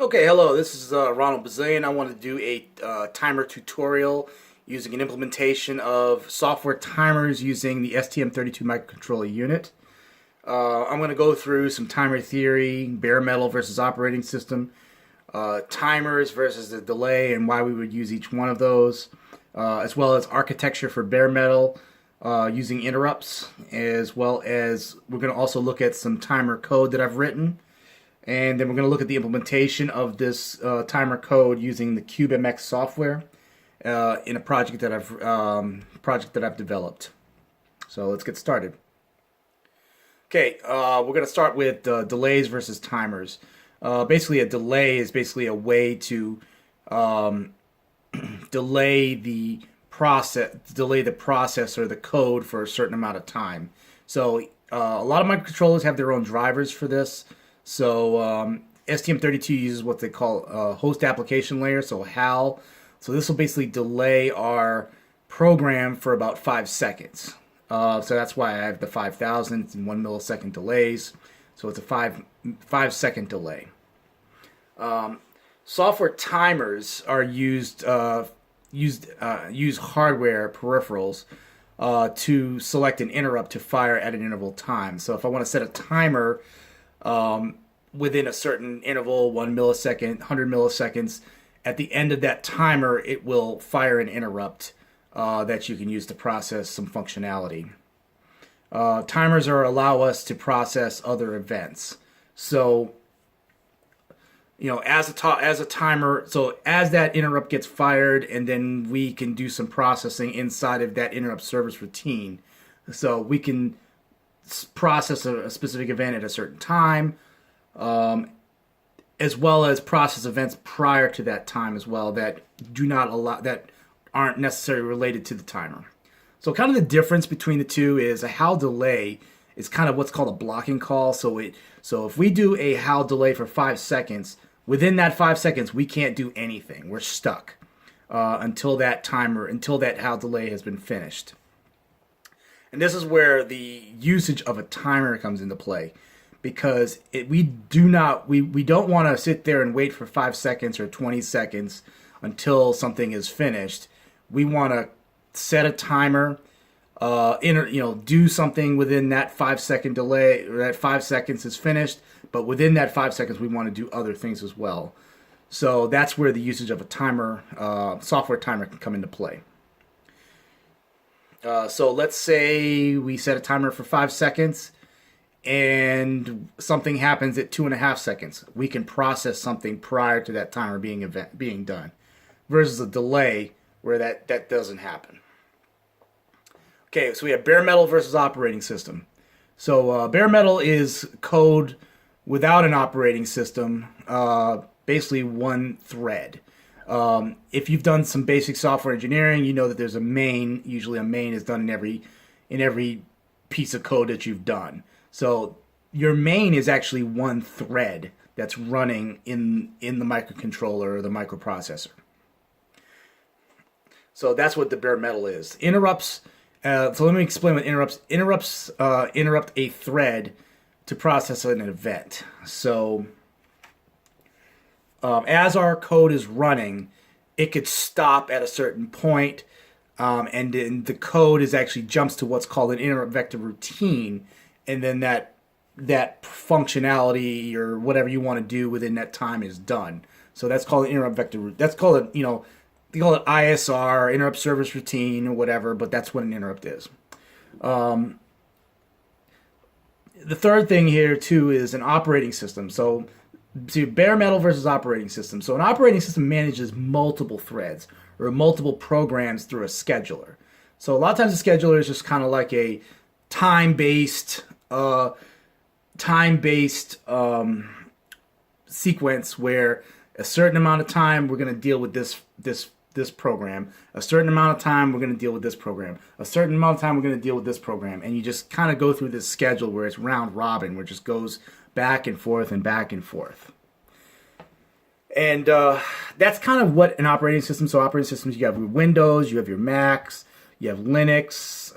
Okay, hello, this is Ronald Bazillion. I want to do a timer tutorial using an implementation of software timers using the STM32 microcontroller unit. I'm going to go through some timer theory, bare metal versus operating system, timers versus the delay and why we would use each one of those, as well as architecture for bare metal using interrupts, as well as we're going to also look at some timer code that I've written. And then we're going to look at the implementation of this timer code using the CubeMX software in a project that I've developed. So let's get started. Okay, we're going to start with delays versus timers. Basically, a delay is basically a way to delay the process or the code for a certain amount of time. So a lot of microcontrollers have their own drivers for this. So STM32 uses what they call a host application layer, so HAL. So this will basically delay our program for about 5 seconds. So that's why I have the 5,000 and 1 millisecond delays. So it's a 5 second delay. Software timers are use hardware peripherals to select an interrupt to fire at an interval time. So if I want to set a timer within a certain interval, 1 millisecond, 100 milliseconds, at the end of that timer, it will fire an interrupt that you can use to process some functionality. Timers allow us to process other events. So, as a timer, so as that interrupt gets fired, and then we can do some processing inside of that interrupt service routine. So we can process a specific event at a certain time, as well as process events prior to that time as well that aren't necessarily related to the timer. So kind of the difference between the two is a HAL delay is kind of what's called a blocking call. So if we do a HAL delay for 5 seconds, within that 5 seconds we can't do anything. We're stuck until that HAL delay has been finished. And this is where the usage of a timer comes into play, because we don't want to sit there and wait for 5 seconds or 20 seconds until something is finished. We want to set a timer, do something within that 5 second delay, or that 5 seconds is finished. But within that 5 seconds, we want to do other things as well. So that's where the usage of a timer, software timer, can come into play. So let's say we set a timer for 5 seconds and something happens at 2.5 seconds. We can process something prior to that timer being done, versus a delay where that doesn't happen. Okay, so we have bare metal versus operating system. So bare metal is code without an operating system, basically one thread. If you've done some basic software engineering, you know that there's a main. Usually a main is done in every piece of code that you've done. So your main is actually one thread that's running in the microcontroller or the microprocessor. So that's what the bare metal is. Interrupts, so let me explain what interrupts. Interrupts interrupt a thread to process an event. So as our code is running, it could stop at a certain point, and then the code actually jumps to what's called an interrupt vector routine, and then that functionality or whatever you want to do within that time is done. So that's called an interrupt vector. That's called they call it ISR, interrupt service routine, or whatever. But that's what an interrupt is. The third thing here too is an operating system. So bare metal versus operating system. So an operating system manages multiple threads or multiple programs through a scheduler. So a lot of times a scheduler is just kind of like a time-based sequence where a certain amount of time we're going to deal with this program, a certain amount of time we're going to deal with this program, a certain amount of time we're going to deal with this program, and you just kind of go through this schedule where it's round robin, where it just goes back and forth and back and forth. And that's kind of what an operating system. So operating systems, you have your Windows, you have your Macs, you have Linux,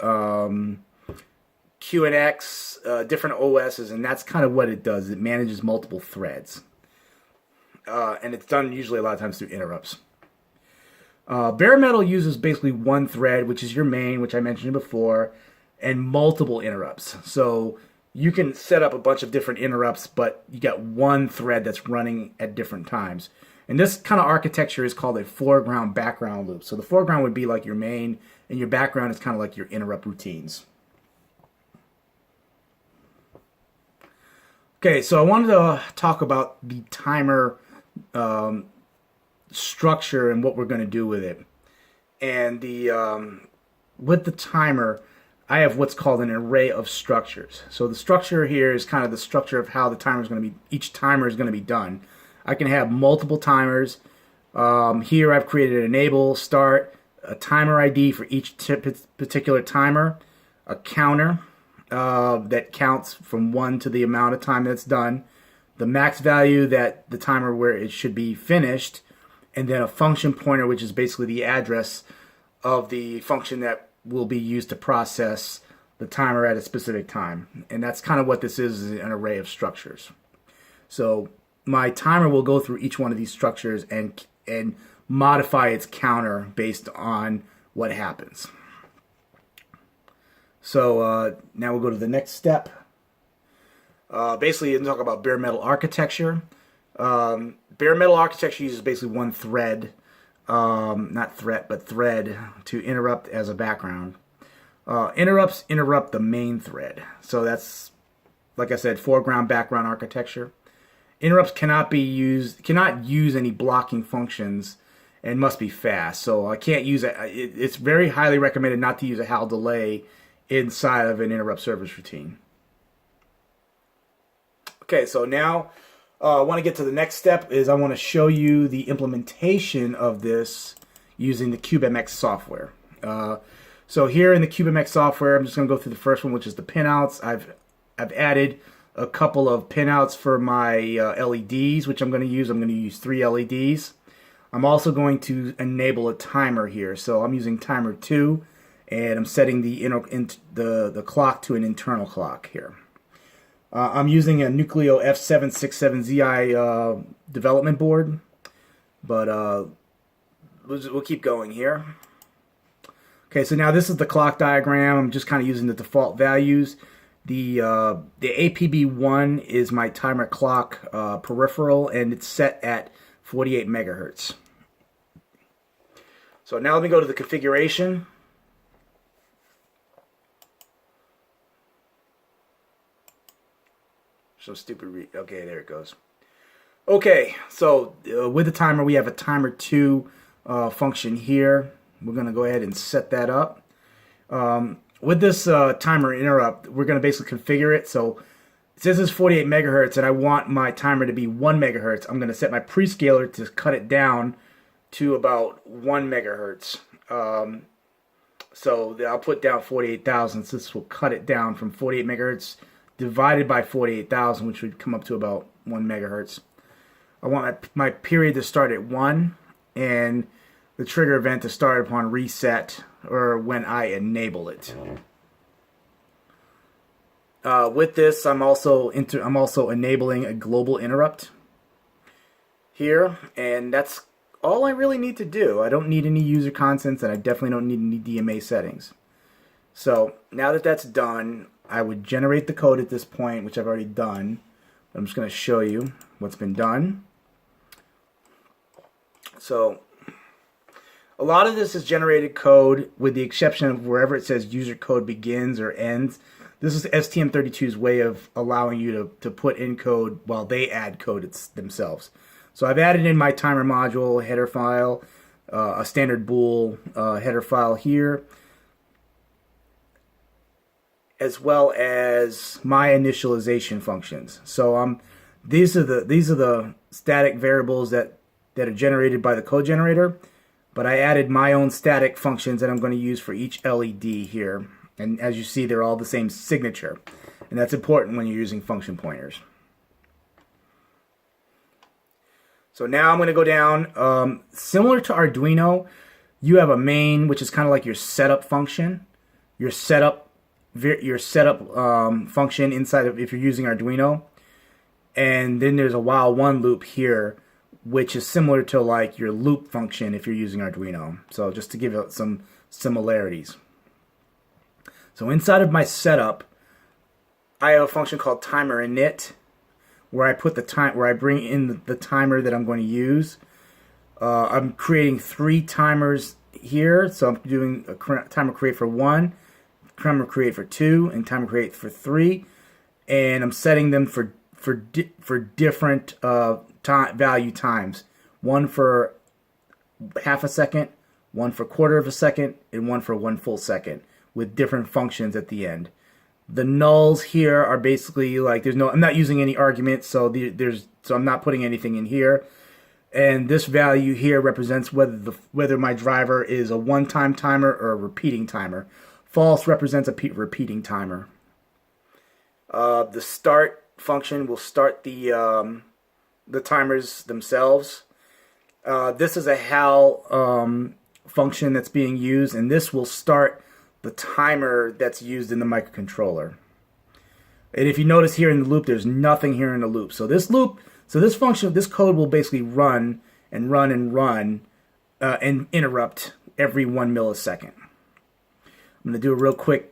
QNX, different OSs, and that's kind of what it does. It manages multiple threads. and it's done usually a lot of times through interrupts. Bare metal uses basically one thread, which is your main, which I mentioned before, and multiple interrupts. So you can set up a bunch of different interrupts, but you got one thread that's running at different times. And this kind of architecture is called a foreground background loop. So the foreground would be like your main, and your background is kind of like your interrupt routines. Okay, so I wanted to talk about the timer structure and what we're going to do with it. And with the timer, I have what's called an array of structures. So the structure here is kind of the structure of how the timer is going to be. Each timer is going to be done. I can have multiple timers. Here I've created an enable, start, a timer ID for each particular timer, a counter that counts from 1 to the amount of time that's done, the max value that the timer where it should be finished, and then a function pointer, which is basically the address of the function that will be used to process the timer at a specific time. And that's kind of what this is an array of structures. So my timer will go through each one of these structures and modify its counter based on what happens. So now we'll go to the next step. Basically, you talk about bare metal architecture. Bare metal architecture uses basically one thread, not thread, but thread to interrupt as a background. Interrupts interrupt the main thread. So that's, like I said, foreground background architecture. Interrupts cannot use any blocking functions and must be fast. So I can't use it. It's very highly recommended not to use a HAL delay inside of an interrupt service routine. Okay, so now I want to get to the next step. I want to show you the implementation of this using the CubeMX software. So here in the CubeMX software, I'm just going to go through the first one, which is the pinouts. I've added a couple of pinouts for my LEDs, which I'm going to use. I'm going to use 3 LEDs. I'm also going to enable a timer here. So I'm using timer 2, and I'm setting the clock to an internal clock here. I'm using a Nucleo F767ZI development board, but we'll keep going here. Okay, so now this is the clock diagram. I'm just kind of using the default values. The APB1 is my timer clock peripheral, and it's set at 48 megahertz. So now let me go to the configuration. So stupid. Okay, there it goes. Okay, so with the timer, we have a timer 2 function here. We're going to go ahead and set that up. With this timer interrupt, we're going to basically configure it. So it says it's 48 megahertz, and I want my timer to be 1 megahertz. I'm going to set my prescaler to cut it down to about 1 megahertz. So I'll put down 48,000. So this will cut it down from 48 megahertz divided by 48,000, which would come up to about 1 megahertz. I want my period to start at 1, and the trigger event to start upon reset or when I enable it. With this, I'm also enabling a global interrupt here, and that's all I really need to do. I don't need any user consents, and I definitely don't need any DMA settings. So now that that's done, I would generate the code at this point, which I've already done. I'm just going to show you what's been done. So a lot of this is generated code, with the exception of wherever it says user code begins or ends. This is STM32's way of allowing you to put in code while they add code themselves. So I've added in my timer module header file, a standard bool header file here, as well as my initialization functions. So these are the static variables that are generated by the code generator, but I added my own static functions that I'm going to use for each LED here. And as you see, they're all the same signature, and that's important when you're using function pointers. So now I'm going to go down. Similar to Arduino, you have a main, which is kind of like your setup function, your setup function inside of, if you're using Arduino, and then there's a while one loop here which is similar to like your loop function if you're using Arduino. So just to give it some similarities. So inside of my setup, I have a function called timer init, where I put the time, where I bring in the timer that I'm going to use. I'm creating 3 timers here, so I'm doing a timer create for 1, timer create for 2, and timer create for 3, and I'm setting them for different value times. One for half a second, one for quarter of a second, and one for 1 full second, with different functions at the end. The nulls here are basically like I'm not using any arguments, so I'm not putting anything in here. And this value here represents whether my driver is a one-time timer or a repeating timer. False represents a repeating timer. The start function will start the timers themselves. This is a HAL function that's being used, and this will start the timer that's used in the microcontroller. And if you notice here in the loop, there's nothing here in the loop. So this function, this code will basically run and run and run and interrupt every 1 millisecond. I'm going to do a real quick,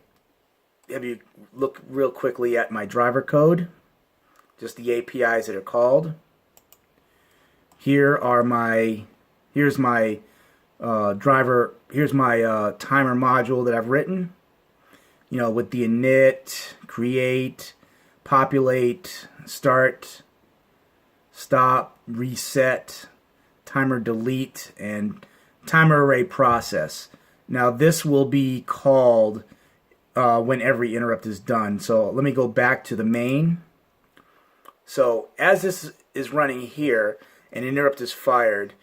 have you look real quickly at my driver code, just the APIs that are called. Here's my driver, here's my timer module that I've written, with the init, create, populate, start, stop, reset, timer delete, and timer array process. Now this will be called when every interrupt is done. So let me go back to the main. So as this is running here, an interrupt is fired,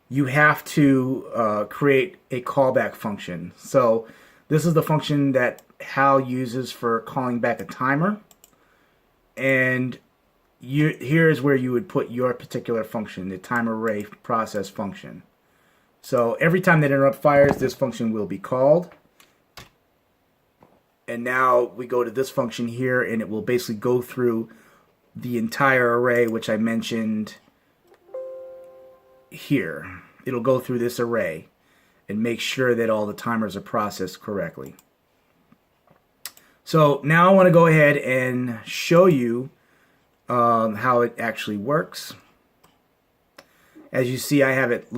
you have to create a callback function. So this is the function that HAL uses for calling back a timer. And here's where you would put your particular function, the timer array process function. So every time that interrupt fires, this function will be called. And now we go to this function here, and it will basically go through the entire array, which I mentioned here. It'll go through this array and make sure that all the timers are processed correctly. So now I want to go ahead and show you how it actually works. As you see, I have it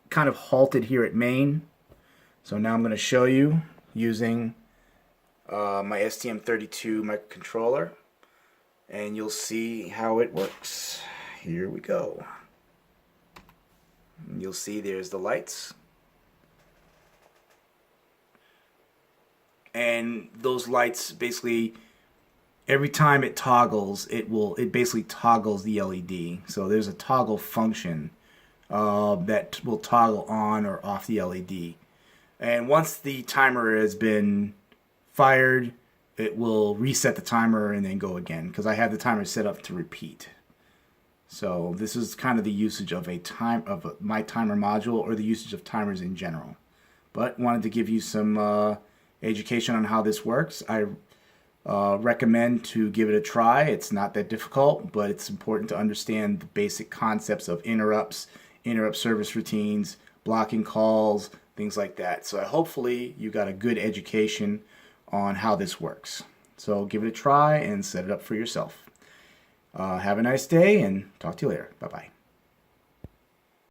kind of halted here at main. So now I'm going to show you using my STM32 microcontroller, and you'll see how it works. Here we go. You'll see there's the lights, and those lights basically, every time it toggles, it basically toggles the LED. So there's a toggle function that will toggle on or off the LED. And once the timer has been fired, it will reset the timer and then go again, because I have the timer set up to repeat. So this is kind of the usage of my timer module, or the usage of timers in general. But wanted to give you some education on how this works. I recommend to give it a try. It's not that difficult, but it's important to understand the basic concepts of interrupts, interrupt service routines, blocking calls, things like that. So hopefully you got a good education on how this works. So give it a try and set it up for yourself. Have a nice day, and talk to you later. Bye-bye.